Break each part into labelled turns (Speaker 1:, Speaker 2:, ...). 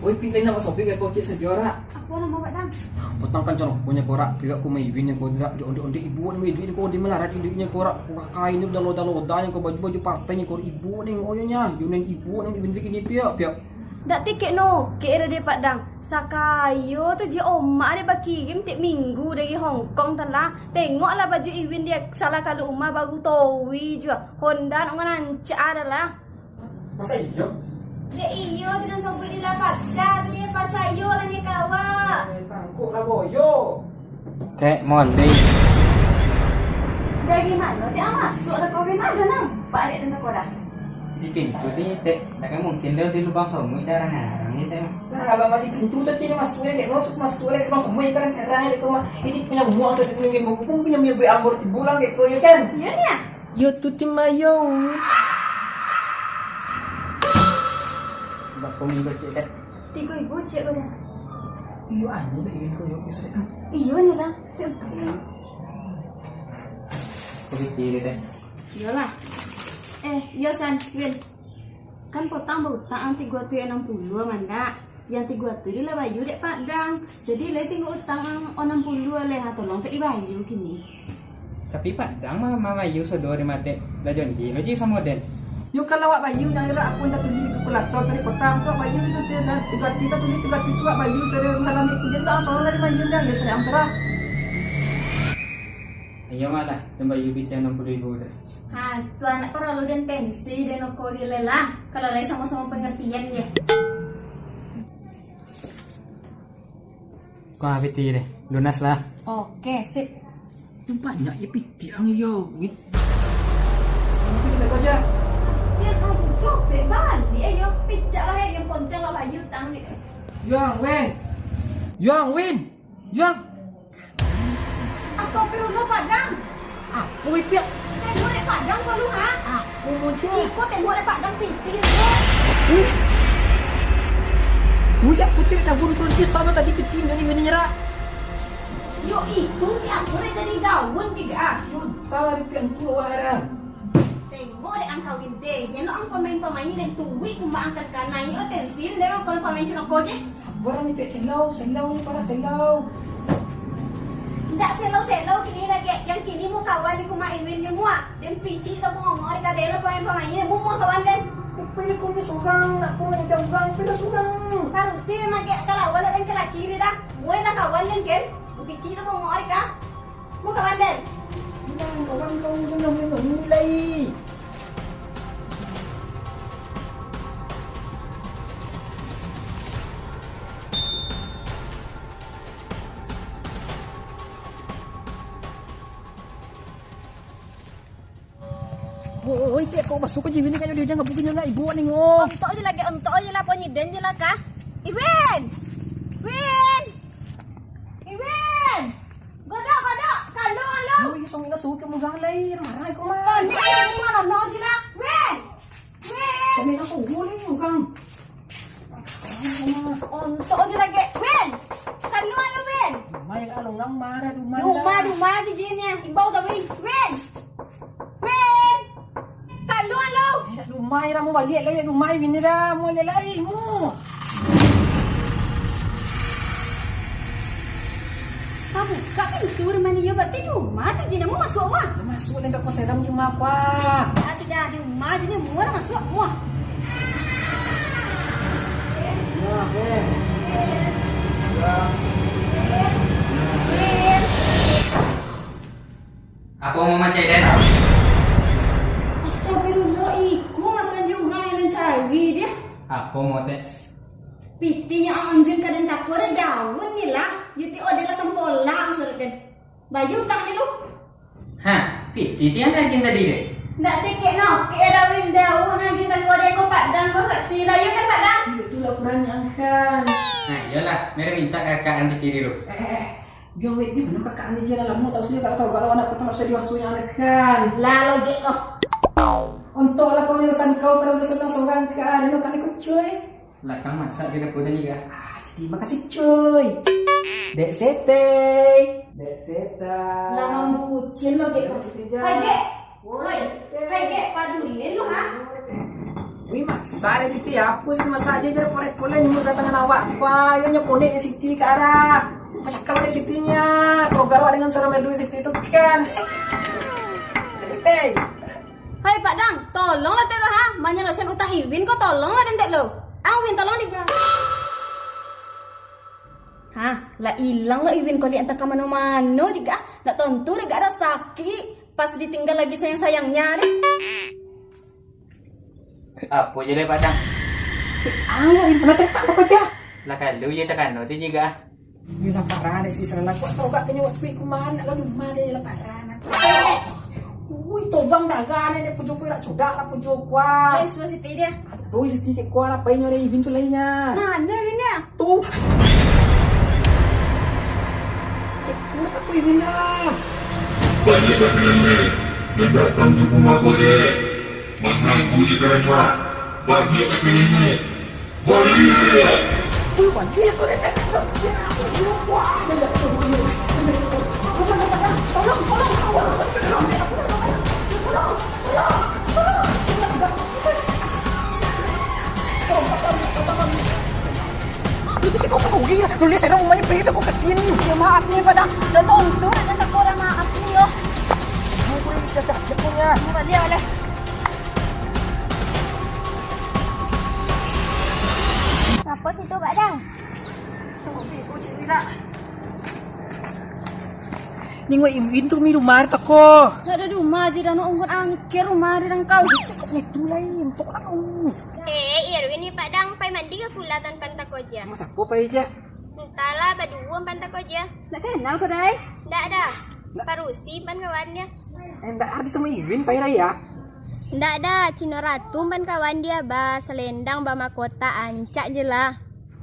Speaker 1: Oi, pilih nama sopi kayak kocik sejarah.
Speaker 2: Apa nama Pak Dang?
Speaker 1: Potong kan cono punya korak pihak ku maywin yang kodrak di onde ibu nih maywin ko di melarat induknya korak ku kain itu dan loda yang ko baju partainya ko ibu nih oyonya yunen ibu nih bentuk ini pihak.
Speaker 2: Dak tiket no, kira dia Pak Dang. Sakayo tu je omak dia bakirim tiap minggu dari Hong Kong tanlah. Tengoklah baju Iwin dia salah kalau umah baru towi juga. Honda nak ngancak adalah.
Speaker 1: Masa iya?
Speaker 2: Dia iyo tidak sampai di lapak. Dah tu dia pacayo lah dia kawak.
Speaker 1: Tangkuk lah boyo.
Speaker 3: Teh, Monday.
Speaker 2: Dari mana? Dia masuk lah kau ada nampak dia tentang kau dah.
Speaker 3: Di pintu ni, Teh. Tak mungkin dia di lubang semua darang-darang ni, Teh.
Speaker 1: Nah, kalau di pintu tadi ni masuk lagi masuk lagi lubang semua ikan darahnya di rumah. Ini punya buang sudah punya mumpung punya mie ambor di bulan kayak kau ya kan?
Speaker 2: Iya ni ya.
Speaker 1: Yo tuti mayo.
Speaker 3: Bapak minggu cik, Teh.
Speaker 2: 3,000 cik kau dah.
Speaker 1: Iyo anu dah ini kau yo bisa.
Speaker 2: Iyo ni lah.
Speaker 3: Kau fikir, Teh.
Speaker 2: Iyalah. Iya San, Win. Kan potong berutang 360 manda. Yang 3 tu dia lah bayu dek Padang. Jadi lah tinggal utang 60 leh tolong tak dibayu kini.
Speaker 3: Tapi Padang mama Yu sodori mate. Lajon gilo ji sama den.
Speaker 1: Yo kalau awak bayu nang ira aku ndak tulis ke kulator dari potang tu bayu tu dan 3 kita tulis 3 kita bayu dari dalam itu dia tak soal dari bayu dah ya saya antara.
Speaker 3: Ayo malah, tambah Yu bicara 60,000 dah.
Speaker 2: Ha, tu anak perlu dan tensi dan okor dia lah. Kalau lain sama-sama pengertian dia.
Speaker 3: Kau fikir deh, lunas lah.
Speaker 2: Oke, sip.
Speaker 1: Yang banyak ya piti ang yo. Wit. Nanti kita kerja.
Speaker 2: Biar kamu copet balik ayo picak lah yang penting lah bayu utang ni.
Speaker 1: Yang Win. Yang Win. Yang.
Speaker 2: Astagfirullah Padang.
Speaker 1: Apa itu?
Speaker 2: Tengok dek Padang kau lu ha?
Speaker 1: Aku mau cek.
Speaker 2: Ikut tengok dek Padang pintir.
Speaker 1: Wih, aku tidak dah buru kunci sama tadi piti dari Win nyerah.
Speaker 2: Yo itu dia aku dah jadi daun juga.
Speaker 1: Tahu pian tu orang.
Speaker 2: Tengok dek angkau gede. Yang lo angkau pemain dan tuwi kumba angkat kanai o tensil dek angkau pemain cina kau je.
Speaker 1: Sabar ni pek selau ni para selau.
Speaker 2: Tidak selo kini lagi. Yang kini mu kawan ni kumah Iwin ni mua. Dan pici tu mu ngomong dekat daerah pemain ni mu kawan dan.
Speaker 1: Pilih kau ni sugang, nak kau yang jambang, pilih sugang.
Speaker 2: Harus sih makai kalau wala dan kalau kiri dah. Mu nak kawan dan kan? Pici tu mu ngomong dekat. Mu kawan dan.
Speaker 1: Bilang kawan kau yang nilai. Oi, pek kau masuk ke jiwin ni kayo dia enggak bukannya lah ibu ni ngom.
Speaker 2: Ontok je lah penyiden je lah kah? Iwin! Win! Iwin! Godok! Kalau!
Speaker 1: Oi, song ina suka mo galay, maray ko man.
Speaker 2: Ni ni mana je lah. Win!
Speaker 1: Song ina suka ni mugang.
Speaker 2: Ontok je lagi. Win! Kalau lu Win!
Speaker 1: May along nang mara
Speaker 2: Rumah je jenisnya. Ibau tapi. Win! Win! Kalau!
Speaker 1: Lumay ra mo balik lay lumay binira mo lalay mo.
Speaker 2: Kamu buka pintu rumah ni yo berarti di rumah tu jenis mu masuk mu.
Speaker 1: Masuk lang ko seram yung mapa.
Speaker 2: Tidak di rumah jenis mu dah masuk mu.
Speaker 1: Nah, Win.
Speaker 2: Win!
Speaker 3: Apa mau macam den?
Speaker 2: Astagfirullah, iku masa juga yang cari dia.
Speaker 3: Apa mau Teh?
Speaker 2: Piti yang anjun kadang tak ada daun ni lah. Yuti adalah sempolang surat dan. Baju tak ni lu.
Speaker 3: Hah, piti tiang dah cinta diri.
Speaker 2: Ndak tiket no. Kira daun daun lagi tak ada ko Padang ko saksi lah ya kan Padang.
Speaker 1: Itulah ukuran yang kan.
Speaker 3: Nah, iyalah, mereka minta kakak anda kiri lu.
Speaker 1: Gawin ni benar kakak anda je lah mu tahu sendiri tak tahu kalau anak pertama serius tu yang ada kan.
Speaker 2: Lalu dek ko.
Speaker 1: Untuk lah kau urusan kau kalau urusan seorang kan, ini kan ikut cuy.
Speaker 3: Lah kan masa kita punya juga.
Speaker 1: Jadi makasih cuy. Dek sete.
Speaker 2: Lama bucin lo dek ko. Hai dek. Hai dek padulin lu ha.
Speaker 1: Wih masa ada Siti ya, aku sih masa aja jadi polet-polet nyumur datangan awak. Wah, ya nyoponek Siti ke arah. Masih kalau ada Sitinya, kalau garwa dengan suara merdu Siti itu kan. Siti.
Speaker 2: Hai Pak Dang, tolonglah tek lo ha. Menyelesaikan utang Iwin kok tolonglah dan tek lo. Awin tolong dia. Hah, lah hilang lo Iwin kau lihat ke mana-mana juga. Nak tentu dia gak ada sakit. Pas ditinggal lagi sayang-sayangnya deh.
Speaker 3: Apa je le Padang?
Speaker 1: Ini pernah tak aja.
Speaker 3: Lah kalau je tekan tu juga.
Speaker 1: Ini laparan sih salah aku atau gak kena waktu ku mana kalau mana laparan. Wih, tobang dagan ini pujuk rak sudah lah pujuk kuah.
Speaker 2: Guys, masih dia.
Speaker 1: Aduh, Siti ke kuah apa ini ada Iwin tu lainnya.
Speaker 2: Mana Iwinnya?
Speaker 1: Tuh. Kuah aku Iwin lah.
Speaker 4: Banyak nenek yang datang di rumah boleh menangku jika enggak banyak nenek boleh.
Speaker 1: Tuh, banyak tu deh. Itu kau pergi lah. Nulis saya rumahnya pergi tu kau kekini.
Speaker 2: Ya maaf nih Padang. Dan tentu dan tak kurang maaf nih yo.
Speaker 1: Mau pergi cacat punya.
Speaker 2: Balik oleh. Apa situ Pak Dang?
Speaker 1: Kau cik nak. Ningwa Iwin tu minum mar tak ko.
Speaker 2: Ada di rumah aja dan ungkut angkir rumah di kau.
Speaker 1: Itu lain untuk aku.
Speaker 5: Irwin ni Pak Dang pai mandi ke pula tanpa pantak koja.
Speaker 1: Masa apa pai je?
Speaker 5: Entahlah berdua pantak koja.
Speaker 2: Nak kenal kau dah?
Speaker 5: Ndak ada. Parusi pan kawan dia.
Speaker 1: Enggak ada sama Iwin pai raya.
Speaker 5: Ndak ada. Cino Ratu pan kawan dia ba selendang ba mahkota ancak je lah.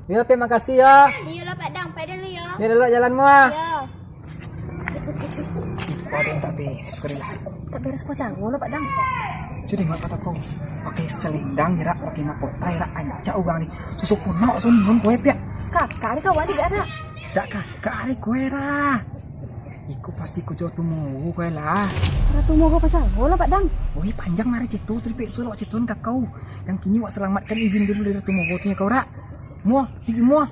Speaker 1: Ya, terima kasih ya.
Speaker 5: Iyalah Pak Dang, pai dulu ya.
Speaker 1: Ya dulu jalanmu ah.
Speaker 5: Ya.
Speaker 1: Kau ada yang tak beres kau lah.
Speaker 2: Tak beres kau canggung Pak Dang.
Speaker 1: Sudah nggak kata kau. Pakai selendang ya, pakai mahkota ya, ancak ugang ni. Susu punok sunun kue pia.
Speaker 2: Kakak ni kawan tidak ada.
Speaker 1: Tak kakak ni kue lah. Iku pasti ku jauh tu mau kue lah.
Speaker 2: Ratu mau kau canggung Pak Dang.
Speaker 1: Woi panjang nari citu teripik suruh citun kakau. Yang kini wak selamatkan Iwin dulu dari Ratu mau tunya kau rak. Muah, tinggi muah.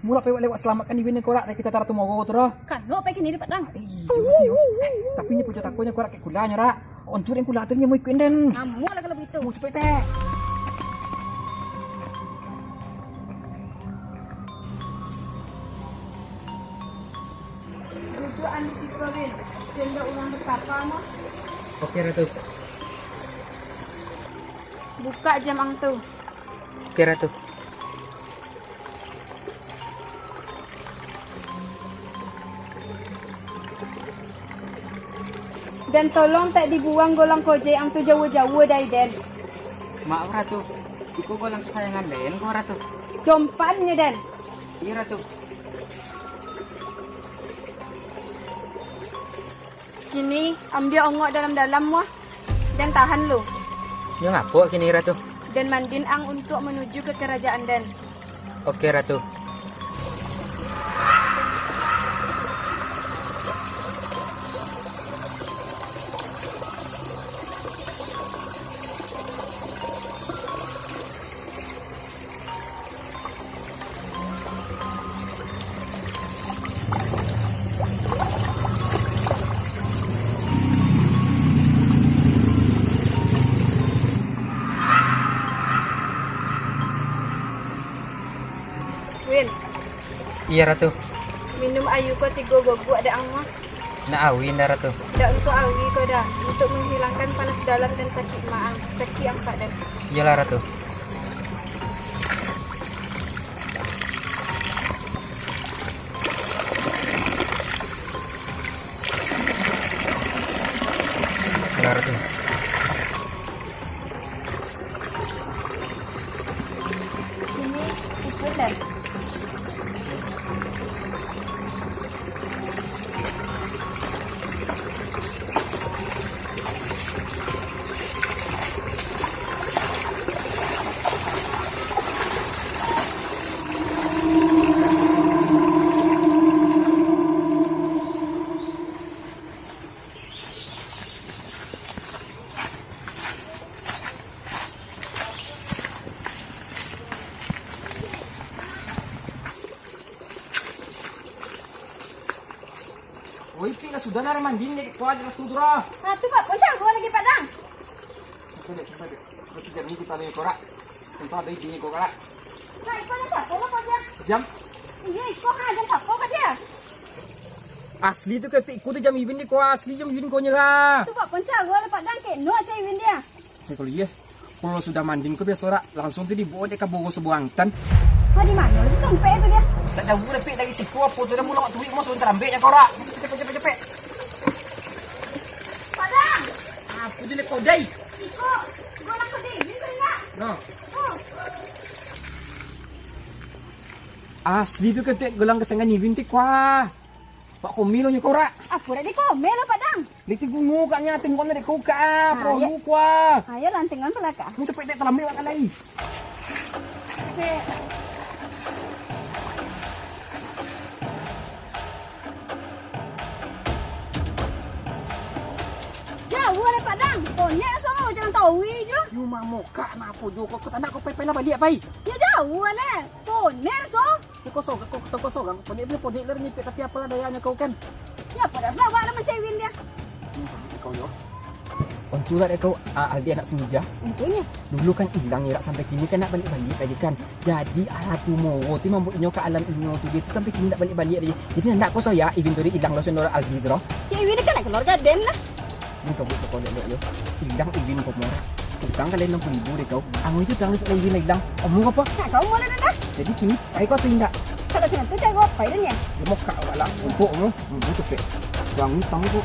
Speaker 1: Mula lewat selamatkan Iwin yang korak dari kita taruh tu mau tu roh.
Speaker 2: Kan lo pakai ni Pak Dang.
Speaker 1: Tapi ni punya takutnya korak kayak kulanya rak. Ontur yang kula tu ni mau ikutin dan.
Speaker 2: Kamu lah kalau begitu.
Speaker 1: Mau cepet teh.
Speaker 2: Itu andi tiga Win. Jenda ulang betapa mah.
Speaker 3: Oke Ratu.
Speaker 2: Buka jam ang tu.
Speaker 3: Oke Ratu.
Speaker 2: Dan tolong tak dibuang golang koje ang tu jauh-jauh dari Den.
Speaker 3: Maaf Ratu. Iku golang kesayangan Den kau Ratu.
Speaker 2: Jompannya Den.
Speaker 3: Iya Ratu.
Speaker 2: Kini ambil ongok dalam-dalam wah. Dan tahan lo.
Speaker 3: Ya ngapo kini Ratu.
Speaker 2: Dan mandin ang untuk menuju ke kerajaan Den.
Speaker 3: Oke Ratu.
Speaker 2: Win,
Speaker 3: Iya Ratu.
Speaker 2: minum ayu ko 3 gogok ada ang mah.
Speaker 3: Na awin dah Ratu.
Speaker 2: Dah untuk awi ko dah. Untuk menghilangkan panas dalam dan sakit maang. Sakit ang Pak Dan.
Speaker 3: Iyalah Ratu. Iyalah Ratu.
Speaker 2: Ini ikut
Speaker 1: Oi, pila sudah na mandi ni ko ada tudra.
Speaker 2: Ah, tu Pak Poncang gua lagi Padang.
Speaker 1: Sampai. Terus jadi ni kita ni korak. Tempat ada di ko korak.
Speaker 2: Nah, iko na siapa lo Poncang?
Speaker 1: Jam
Speaker 2: Iya, iko jam siapa ka dia?
Speaker 1: asli tu ketik ku tu jam ibin ni ko asli jam ibin ko nyera.
Speaker 2: Tu Pak Poncang gua le Padang ke no cai win dia.
Speaker 1: Ni kalau iya. Kalau sudah mandi ko biasa ora langsung tu dibawa dek ke Bogor Sebuangtan.
Speaker 2: Ha di mana? Di tempat itu dia.
Speaker 1: Tak jauh dah pek lagi siku apa tu dah mula tuik mo sebentar ambil nya korak. Cepet.
Speaker 2: Padang.
Speaker 1: Aku dia kodai.
Speaker 2: Iko, gua nak ke win enggak?
Speaker 1: No.
Speaker 2: Oh.
Speaker 1: Asli tu ketik gelang kesengan ibin ti kwa. Pak komilo nya korak.
Speaker 2: Apa dah di komen lo Padang?
Speaker 1: Liti gungu kaknya tengkon dari kau ka.
Speaker 2: ya.
Speaker 1: Prohu kwa.
Speaker 2: Ayo lantingan pelaka.
Speaker 1: Ni cepet dek telambe makan lagi.
Speaker 2: Oke. Jauh le Padang. Pokoknya sama jangan tahu je.
Speaker 1: Yu mamoka na apa jo kau tak nak kau pepe lah balik pai.
Speaker 2: Ya jauh le. Pokoknya so.
Speaker 1: Kau kosong kan. Kau ni ler ni pek tapi apa dayanya kau kan.
Speaker 2: Ya pada sama ada macam win dia.
Speaker 1: Kau yo. Untuk lah kau Aldi anak senja.
Speaker 2: Untungnya.
Speaker 1: Dulu kan hilang ya sampai kini kan nak balik-balik aja kan. Jadi tu mau ti mampu inyo ke alam inyo tu dia tu sampai kini nak balik-balik aja. Jadi nak kau saya inventory hilang lotion orang Aldi tu.
Speaker 2: Ya win kan nak keluar gaden lah.
Speaker 1: Ni sobut kau lihat yo. Hilang ibin kau mau. Utang kalian 60,000 deh kau. Ang itu tang sudah ibin hilang. Omong apa?
Speaker 2: Nah kau mau dah.
Speaker 1: Jadi kini ai kau tindak.
Speaker 2: Kalau macam tu cakap apa dah ni?
Speaker 1: Dia mau kau lah. Untuk mu. Cepet. Bang ni tang tu.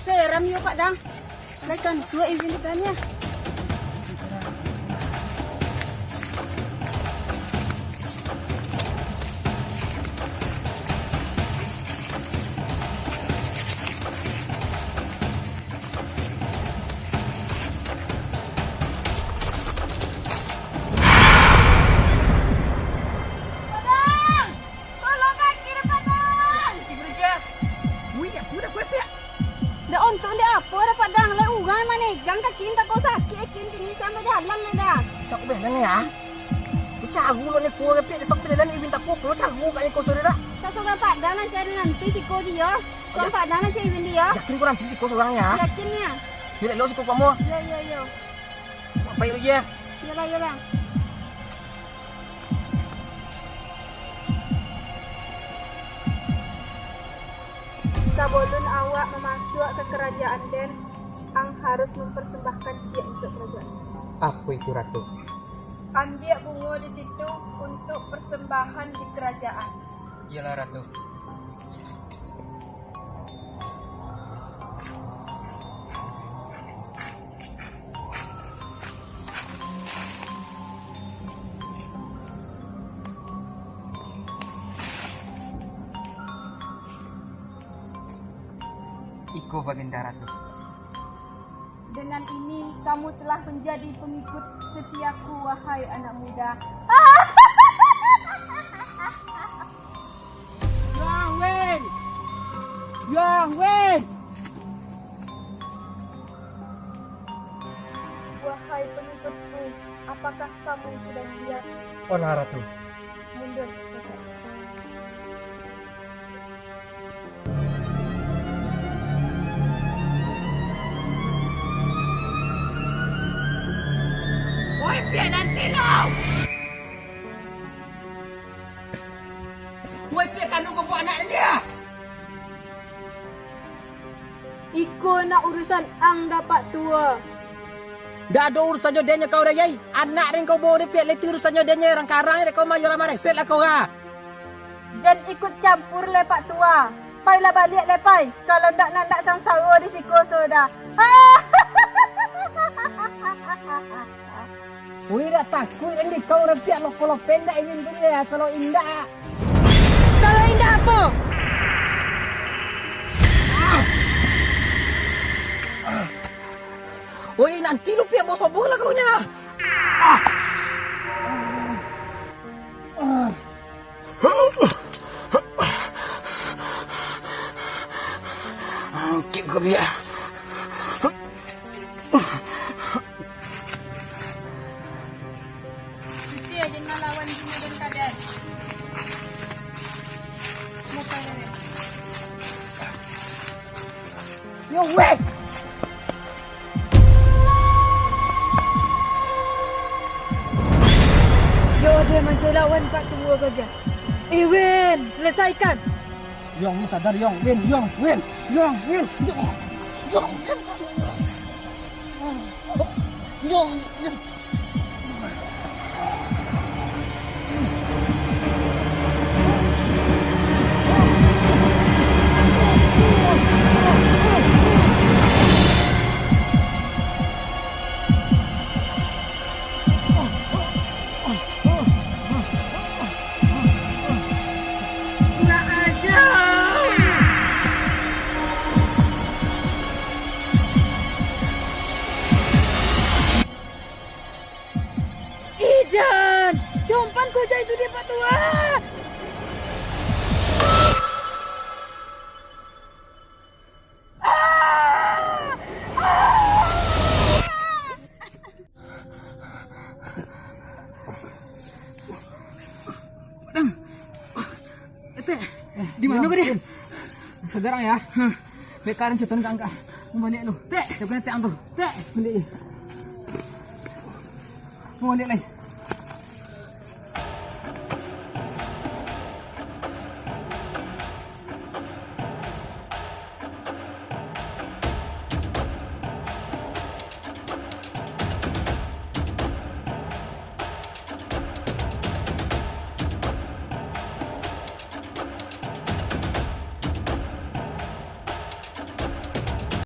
Speaker 2: Seram yo Pak Dang. Lekan suai ibin dekannya. Padang! Tolong kaki dah Padang! Dah untuk dia apa dah Padang? Lah urang mana gang kaki tak kau sakit kini sampai jalan le dah.
Speaker 1: Sok belan ni ya. Ku cagu lo ni ku repek sok belan ibin tak ku cagu kat kau sore dah.
Speaker 2: Tak seorang Padang nak cari nanti si kau dia. Kau Padang nak cari dia.
Speaker 1: Yakin kau nanti si kau seorang ya.
Speaker 2: Yakinnya.
Speaker 1: Bila lo si kau kamu.
Speaker 2: Yo.
Speaker 1: Apa itu je?
Speaker 2: Yalah. Sebelum awak memasuk ke kerajaan Den, ang harus mempersembahkan dia untuk kerajaan.
Speaker 1: Apa itu ratu?
Speaker 2: Ambil bunga di situ untuk persembahan di kerajaan.
Speaker 1: Iyalah ratu. Iko Baginda Ratu.
Speaker 2: Dengan ini kamu telah menjadi pengikut setiaku, wahai anak muda.
Speaker 1: Yang Wen.
Speaker 2: Wahai pengikutku, apakah kamu sudah siap?
Speaker 1: Olah Ratu.
Speaker 2: Mundur.
Speaker 1: Woi, pian nanti lo. Woi, pian kan kau buat anak dia.
Speaker 2: Iko nak urusan ang dapat tua.
Speaker 1: Dah ada urusan jodohnya kau dah yai. Anak ring kau bawa dia pian letu urusan jodohnya orang karang dia kau mayu ramai set lah kau ha.
Speaker 2: Dan ikut campur lepak tua. Pailah balik lepai. Kalau nak sangsara di siko sudah.
Speaker 1: Woi, dah takut ini kau dah pian lo kalau pendek ini tu ya kalau indah. Kalau indah apa? Woi, nanti lu pian bawa sobong lah kau nya. Iya.
Speaker 2: Itu ya jangan lawan Cina dan Kadan. Mukanya deh.
Speaker 1: Yo weh.
Speaker 6: Yo dia macam lawan Pak Tua kerja. Win, selesaikan.
Speaker 1: Yong ni sadar Yong, Win, Yong, Win, Yong, Win. Yong. Yong.
Speaker 6: Ijan, jompan kau jahit dia Pak Tua.
Speaker 1: Di mana kau dia? Sekarang ya. Bekaran setan kangka. Balik lu. Teh, jangan teang tu. Teh, balik. Balik lagi.